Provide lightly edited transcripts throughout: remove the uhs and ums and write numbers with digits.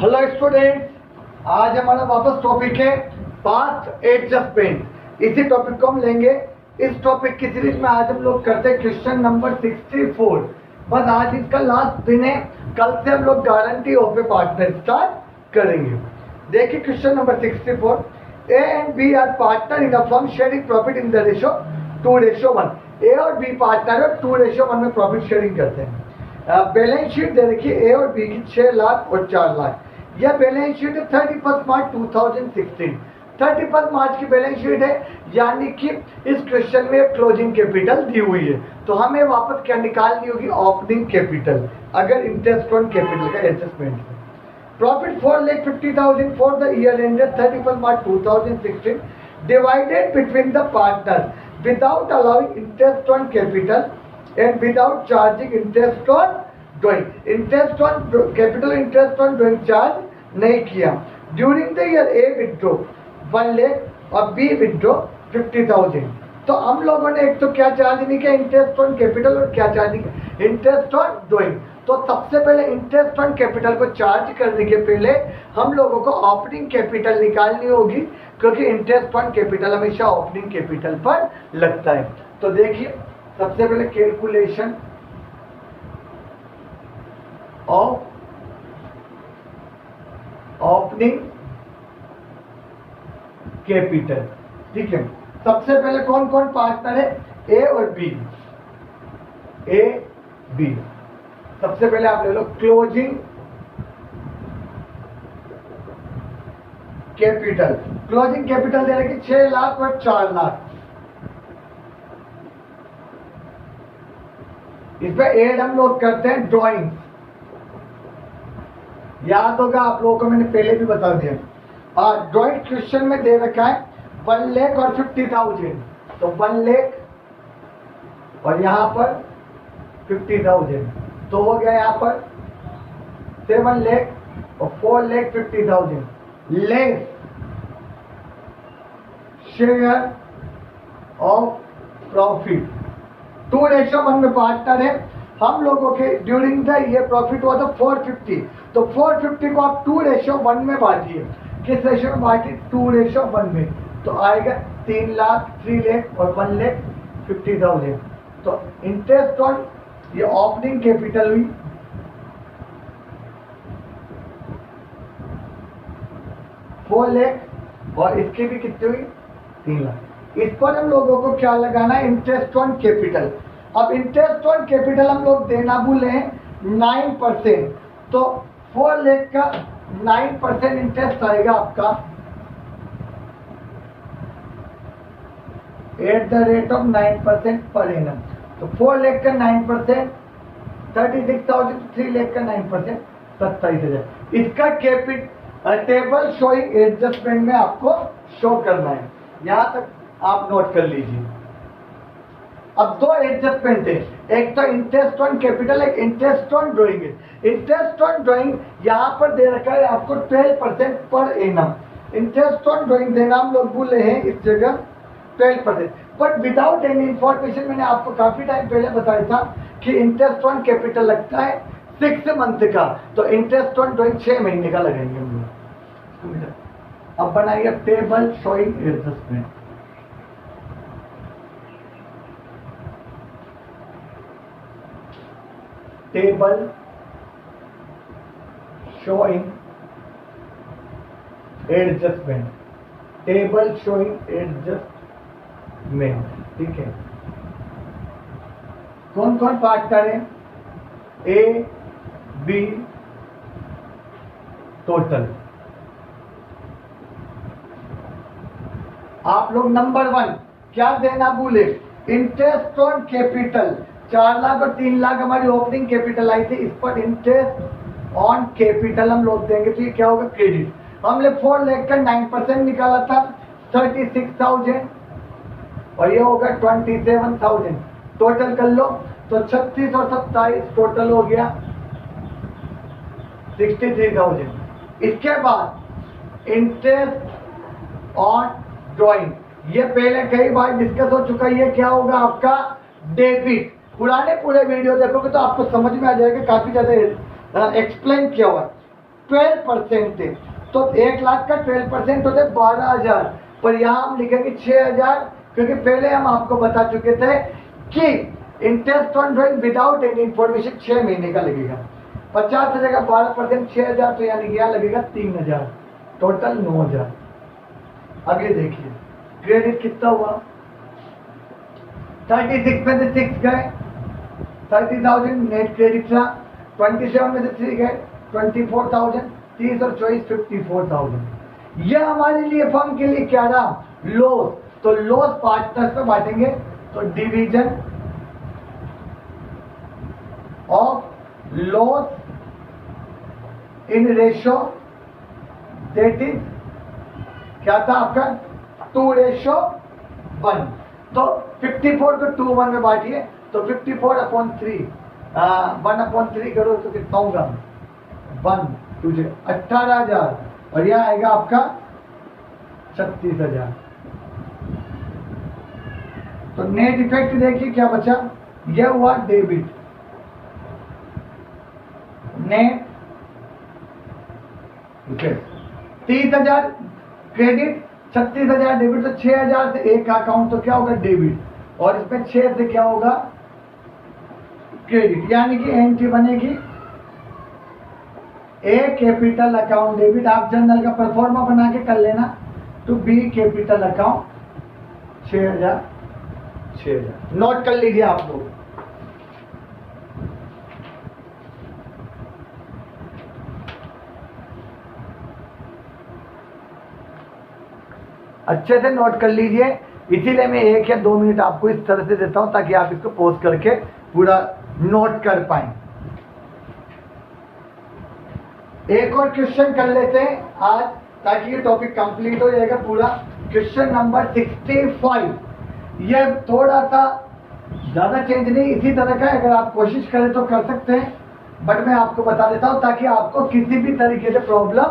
Hello student, आज हमारा वापस टॉपिक है पास्ट एडजस्टमेंट। इसी टॉपिक को हम लेंगे। इस टॉपिक की सीरीज में आज हम लोग करते हैं क्वेश्चन नंबर 64। बस आज इसका लास्ट दिन है, कल से हम लोग guarantee of a partner start करेंगे। देखिए question number 64। A and B are partner in a firm sharing profit in the ratio 2:1। A और बी पार्टनर और 2:1 में प्रॉफिट शेयरिंग करते हैं। बैलेंस शीट दे रखी है ए और बी की 6 लाख और 4 लाख। यह बैलेंस शीट है 31 मार्च 2016। 31 मार्च की बैलेंस शीट है, यानी कि इस क्वेश्चन में क्लोजिंग कैपिटल दी हुई है, तो हमें वापस क्या निकालनी होगी? ओपनिंग कैपिटल, अगर इंटरेस्ट ऑन कैपिटल का एडजस्टमेंट है। Profit 4,50,000 for the year ended 31 March 2016 divided between the partner without allowing interest on capital and without charging interest on drawing. Interest on capital interest on drawing charge नहीं किया। During the year A withdraw 1 lakh और B withdraw 50,000। तो हम लोगों ने एक तो क्या चार्ज नहीं किया इंटरेस्ट ऑन कैपिटल, और क्या चार्ज नहीं किया इंटरेस्ट ऑन ड्रॉइंग। तो सबसे पहले इंटरेस्ट ऑन कैपिटल को चार्ज करने के पहले हम लोगों को ओपनिंग कैपिटल निकालनी होगी, क्योंकि इंटरेस्ट ऑन कैपिटल हमेशा ओपनिंग कैपिटल पर लगता है। तो देखिए सबसे पहले कैलकुलेशन ऑफ ओपनिंग कैपिटल। ठीक है, सबसे पहले कौन कौन पार्टनर है? ए और बी। ए बी सबसे पहले आप ले लो क्लोजिंग कैपिटल। क्लोजिंग कैपिटल दे रहे 6 लाख और 4 लाख। इस पे एड हम लोग करते हैं ड्राइंग। याद होगा आप लोगों को, मैंने पहले भी बता दिया। ड्राइंग क्वेश्चन में दे रखा है 1 लाख और 50,000, तो 1 लाख और यहां पर 50,000, तो हो गया यहां पर 7 लाख और 4,50,000 लेस शेयर ऑफ प्रॉफिट। 2:1 में पार्टनर है हम लोगों के। ड्यूरिंग द ये प्रॉफिट हुआ था 450, तो 450 को आप 2:1 में बांटिए। किस रेशो में बांटिए? 2:1 में। तो आएगा 3 लाख 3 लाख और 1,50,000। तो इंटरेस्ट ऑन ये ओपनिंग कैपिटल हुई 4 लाख और इसके भी कितने हुई? 3 लाख। इस पर हम लोगों को क्या लगाना है? Interest on capital. अब इंटरेस्ट ऑन कैपिटल हम लोग देना भूले हैं 9%, तो 4 लाख का 9% इंटरेस्ट आएगा आपका at the rate of 9% per annum. तो 4 लाख का 9% 36,000, 3 लाख का 9% 27,000। इसका कैपिटल टेबल शोइंग एडजस्टमेंट में आपको शो करना है। यहां तक आप नोट कर लीजिए। अब 2 एडजस्टमेंट है, एक तो इंटरेस्ट ऑन कैपिटल, एक इंटरेस्ट ऑन ड्रॉइंग है। इंटरेस्ट ऑन ड्रॉइंग यहां पर दे रखा है आपको 12% per annum. Interest on drawing देना हम लोग भूले हैं इस जगह 12%, बट विदाउट एनी इंफॉर्मेशन। मैंने आपको काफी टाइम पहले बताया था कि इंटरेस्ट ऑन कैपिटल लगता है 6 मंथ का, तो इंटरेस्ट ऑन ड्रॉइंग 6 महीने का लगेंगे हम लोग। अब बनाइए table showing adjustment. Table showing adjustment. Table showing adjustment. ठीक है, कौन कौन पार्टनर है? A B total. आप लोग नंबर 1 क्या देना भूले? Interest on capital. 4 लाख और 3 लाख हमारी ओपनिंग कैपिटल आई थी, इस पर इंटरेस्ट ऑन कैपिटल हम लोग देंगे, तो ये क्या होगा? क्रेडिट। हमने 4 लाख का 9% निकाला था 36,000 और ये होगा 27,000। टोटल कर लो तो 36 और 27 टोटल हो गया 63,000। इसके बाद इंटरेस्ट ऑन ड्रॉइंग, ये पहले कई बार डिस्कस हो चुका है। ये क्या होगा? आपका डेबिट। पुराने पूरे वीडियो देखोगे तो आपको समझ में आ जाएगा, काफी ज्यादा एक्सप्लेन किया हुआ। 12% है, तो 1 लाख का 12% होते 12,000, पर यहाँ हम लिखेंगे 6,000, क्योंकि पहले हम आपको बता चुके थे कि interest on drawing without any information 6 महीने का लगेगा। 50 से जगह 12% 6,000, तो यानी यहाँ लगेगा 3,000, टोटल 9,000। अब ये देखिए क्रेडिट कितना हुआ, 36 में से 6 गए, 30,000 नेट क्रेडिट था। 27 में से 3 गए, 24,000, 30 और 24 54,000। यह हमारे लिए फर्म के लिए क्या रहा, लॉस। तो लॉस पार्टनर्स में बांटेंगे, तो division of loss in ratio, that is क्या था आपका 2:1। तो 54 को 2:1 में बांटिए, तो 54/3 1/3 करो तो कितना होगा 1 तुझे 18,000, और यह आएगा आपका 36,000। तो नेट इफेक्ट देखिए क्या बचा, यह हुआ debit, net effect 30,000 credit, 36,000 debit, तो 6,000 से एक अकाउंट तो क्या होगा डेबिट, और इसमें 6 से क्या होगा क्रेडिट, यानी कि एंट्री बनेगी ए कैपिटल अकाउंट डेबिट। आप जनरल का परफॉर्मा बना के कर लेना, to B capital account 6,000 note कर लीजिए आप लोग। अच्छे से नोट कर लीजिए, इसीलिए मैं 1 या 2 मिनट आपको इस तरह से देता हूं ताकि आप इसको पॉज करके पूरा नोट कर पाए। एक और क्वेश्चन कर लेते हैं आज, ताकि ये टॉपिक कंप्लीट हो जाएगा पूरा। क्वेश्चन नंबर 65, यह थोड़ा सा ज्यादा चेंज नहीं, इसी तरह का, अगर आप कोशिश करें तो कर सकते हैं, बट मैं आपको बता देता हूं ताकि आपको किसी भी तरीके से प्रॉब्लम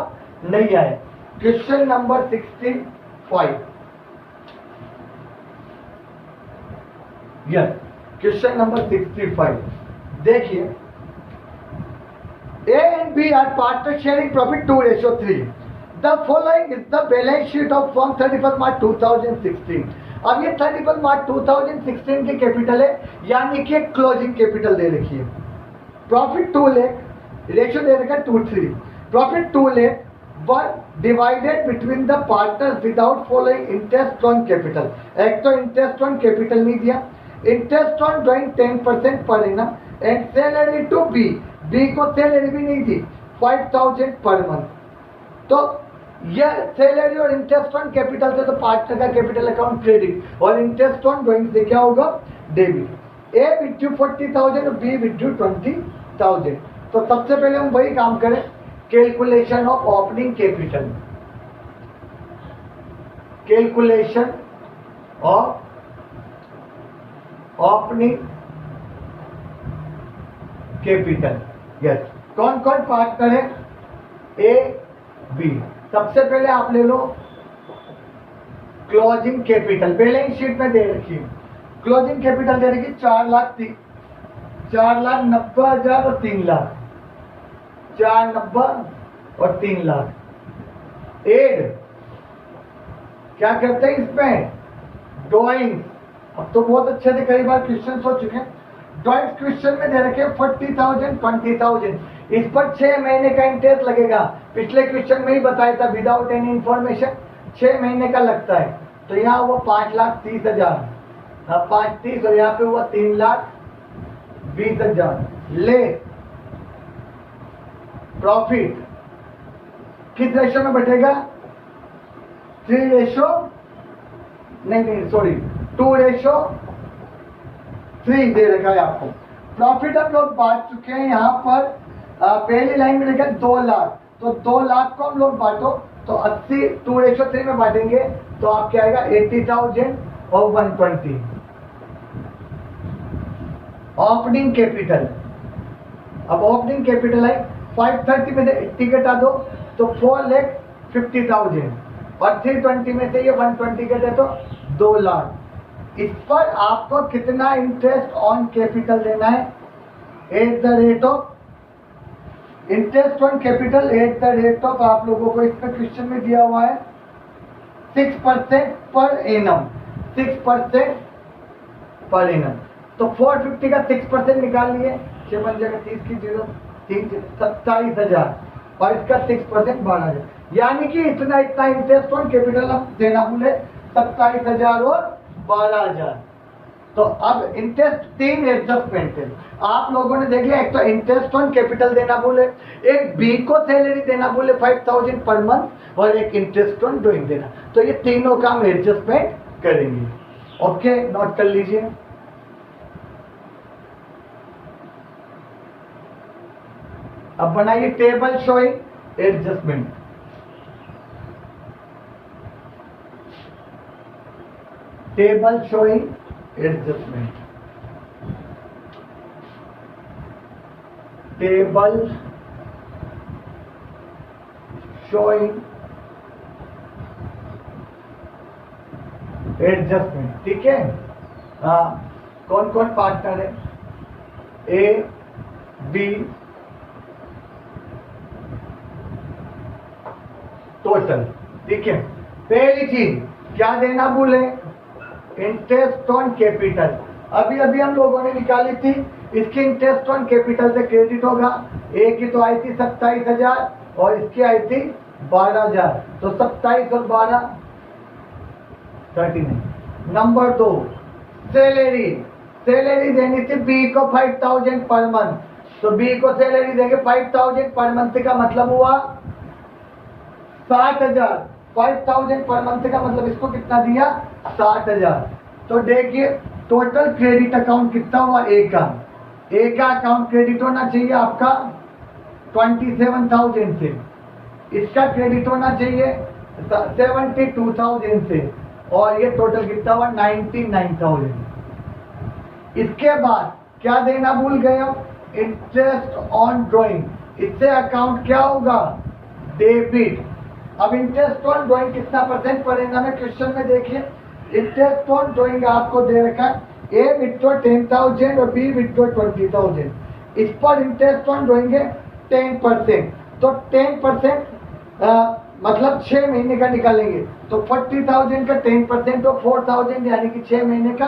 नहीं आए। Question number 65, yes question number 65 देखिए, A and B are partners sharing profit 2:3. The following is the balance sheet of firm 31st March 2016. अब ये 31st March 2016 की कैपिटल है, यानी कि क्लोजिंग कैपिटल दे रखी है। प्रॉफिट 2 लाख, रेशियो दे रखा है 2:3। Profit 2 lakh were divided between the partners without following interest on capital. एक तो इंटरेस्ट ऑन कैपिटल नहीं दिया, इंटरेस्ट ऑन ड्राइंग 10% पर annum, and salary to B को सैलरी भी नहीं दी 5,000 पर मंथ। तो यह सैलरी और इंटरेस्ट ऑन कैपिटल से, तो पार्टनर का कैपिटल अकाउंट क्रेडिट, और इंटरेस्ट ऑन ड्राइंग से क्या होगा डेबिट। ए विड्रू 40,000 और बी विड्रू 20,000। तो सबसे पहले हम वही काम करें, calculation of opening capital, calculation of opening capital. Yes, कौन कौन पार्टनर है, ए बी। सबसे पहले आप ले लो क्लोजिंग कैपिटल, बैलेंस शीट में दे रखी है। क्लोजिंग कैपिटल दे रखी 4,90,000 और 3 लाख, 4,90,000 और 3 लाख। एड क्या करते हैं इसमें, ड्रॉइंग। अब तो बहुत अच्छे से कई बार क्वेश्चन हो चुके हैं। ड्रॉइंग क्वेश्चन में दे रखे 40,000 20,000, इस पर 6 महीने का इंटरेस्ट लगेगा। पिछले क्वेश्चन में ही बताया था, विदाउट एनी इंफॉर्मेशन 6 महीने का लगता है। तो यहाँ हुआ 5,30,000, 5,30,000, और यहाँ पे हुआ 3,20,000। ले प्रॉफिट किस रेशो में बटेगा, 3:2 दे रखा है आपको। प्रॉफिट हम लोग बांट चुके हैं यहाँ पर, पहली लाइन में लिखा 2 लाख, तो 2 लाख को हम लोग बांटो, तो 80 2:3 में बांटेंगे, तो आपके आएगा 80,000 और 120। ओपनिंग कैपिटल, अब ओपनिंग कैपिटल है 530 में से 80 घटा दो, तो 4,50,000, और 320 में से ये 120 घटे तो 2 लाख। इस पर आपको कितना इंटरेस्ट ऑन कैपिटल देना है, at the rate of interest on capital at the rate of, आप लोगों को इसमें क्वेश्चन में दिया हुआ है 6% पर एनम, 6% पर एनम। तो 450 का 6% निकाल लिए, 6 बन जाएगा 30 की 0, 27,000 और इसका 6% 12,000, यानी कि इतना इंटरेस्ट ऑन कैपिटल हम देना बोले 27,000 और 12,000। तो अब इंटरेस्ट 3 एडजस्टमेंट है आप लोगों ने देख लिया, एक तो इंटरेस्ट ऑन कैपिटल देना बोले, एक बी को सैलरी देना बोले 5,000 पर मंथ, और एक इंटरेस्ट ऑन ड्राइंग देना। तो ये तीनों का हम एडजस्टमेंट करेंगे। ओके, नोट कर लीजिए। अब बनाइए table showing adjustment. Table showing adjustment, table showing adjustment, ठीक है। हाँ, कौन कौन पार्टनर है, ए बी टोटल, ठीक है। पहली चीज क्या देना भूले, इंटरेस्ट ऑन कैपिटल। अभी अभी हम लोगों ने निकाली थी, इसकी इंटरेस्ट ऑन कैपिटल से क्रेडिट होगा। ए की तो आई थी 27,000 और इसकी आई थी 12,000, तो 27 और 12 39। नंबर 2 सैलरी, सैलरी देनी थी बी को 5,000 पर मंथ, तो बी को सैलरी देंगे 5,000 पर मंथ का मतलब हुआ 60,000। 5,000 पर मंथ का मतलब इसको कितना दिया 60,000। तो देखिए टोटल क्रेडिट अकाउंट कितना हुआ, ए का अकाउंट क्रेडिट होना चाहिए आपका 27,000 से, इसका क्रेडिट होना चाहिए 72,000 से, और ये टोटल कितना हुआ 99,000। इसके बाद क्या देना भूल गए हम, इंटरेस्ट ऑन ड्राइंग, इससे अकाउंट क्या होगा डेबिट। अब इंटरेस्ट ऑन ड्राइंग कितना परसेंट पड़ेगा में क्वेश्चन में देखिए, इंटरेस्ट ऑन ड्राइंग आपको दे रखा है ए विथड्रॉ 10,000 और बी विथड्रॉ 20,000, इस पर इंटरेस्ट ऑन ड्राइंग है 10%। तो 10% मतलब 6 महीने का निकालेंगे, तो 40,000 का 10% तो 4,000, यानी कि 6 महीने का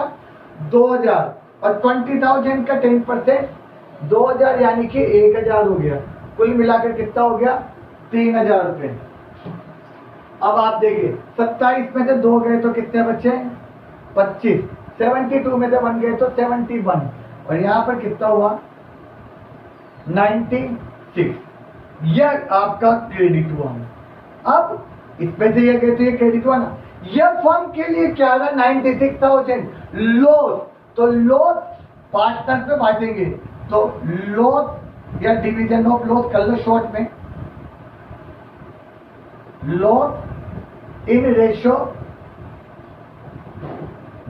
2,000, और 20,000 का 10% 2,000, यानी कि 1,000 हो गया। कुल मिलाकर कितना हो गया 3,000 रुपये। अब आप देखिए 27 में से 2 गए तो कितने बचे 25, 72 में से 1 गए तो 71, और यहाँ पर कितना हुआ 96। यह आपका क्रेडिट हुआ। अब इसमें से ये गए तो ये क्रेडिट हुआ ना। यह फर्म के लिए क्या रहा 96,000 लॉस, तो लॉस पार्टनर पे बांटेंगे, तो लॉस या डिवीजन ऑफ लॉस कर लो शॉर्ट में, loss in ratio,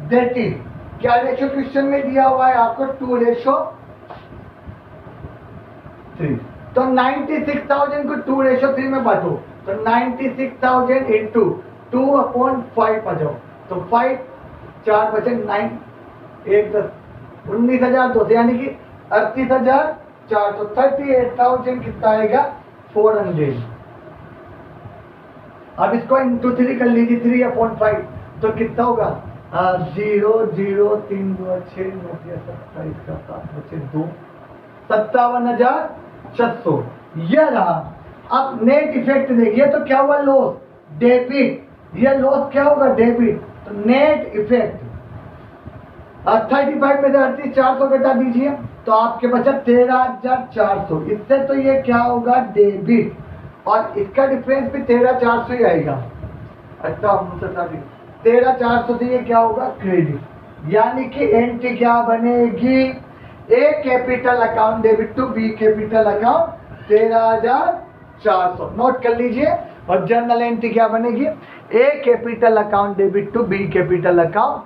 that is क्या रेशो क्वेश्चन में दिया हुआ है आपको 2:3। तो 96,000 को 2:3 में बांटो, तो 96,000 इंटू 2/5 आ जाओ, तो 5 4 बचे 9 1 10 19,200, यानी कि 38,400, 38,000 कितना आएगा 400। अब इसको इंटू 3 कर लीजिए, 3/5, तो कितना होगा 0 0 3 2 6 9 27 का 7 बचे 2, 57,600 यह रहा। अब नेट इफेक्ट देखिए, तो क्या हुआ लॉस डेबिट, यह लॉस क्या होगा डेबिट, तो नेट इफेक्ट 35 में से 38,400 घटा दीजिए, तो आपके बचा 13,400। इससे तो ये क्या होगा डेबिट, और इसका डिफरेंस भी 13,400 ही आएगा। अच्छा 13,400 से ये क्या होगा क्रेडिट, यानी कि एंट्री क्या बनेगी, A capital account debit to B capital account 13,400। Note कर लीजिए। और जर्नल एंट्री क्या बनेगी, A capital account debit to B capital account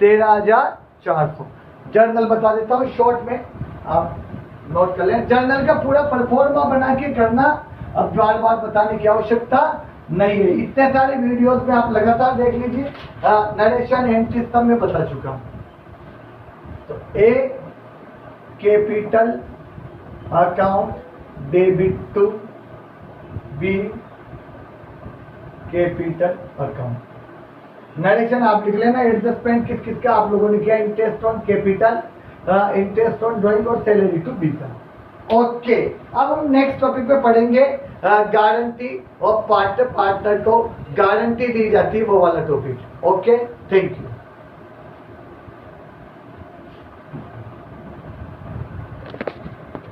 13,400। Journal बता देता हूँ शॉर्ट में, आप नोट कर लें। जर्नल का पूरा परफॉर्मा बना के करना, अब बार बार बताने की आवश्यकता नहीं है। इतने सारे वीडियोस में आप लगातार देख लीजिए, नरेशन एंट्री सब में बता चुका हूं। तो A capital account debit to B capital account. Narration आप लिख लेना, एडजस्टमेंट किस किस का आप लोगों ने किया, interest on capital, interest on drawing और सैलरी टू बी का। ओके, अब हम नेक्स्ट टॉपिक पे पढ़ेंगे गारंटी और पार्टनर को गारंटी दी जाती है वो वाला टॉपिक। Okay, thank you.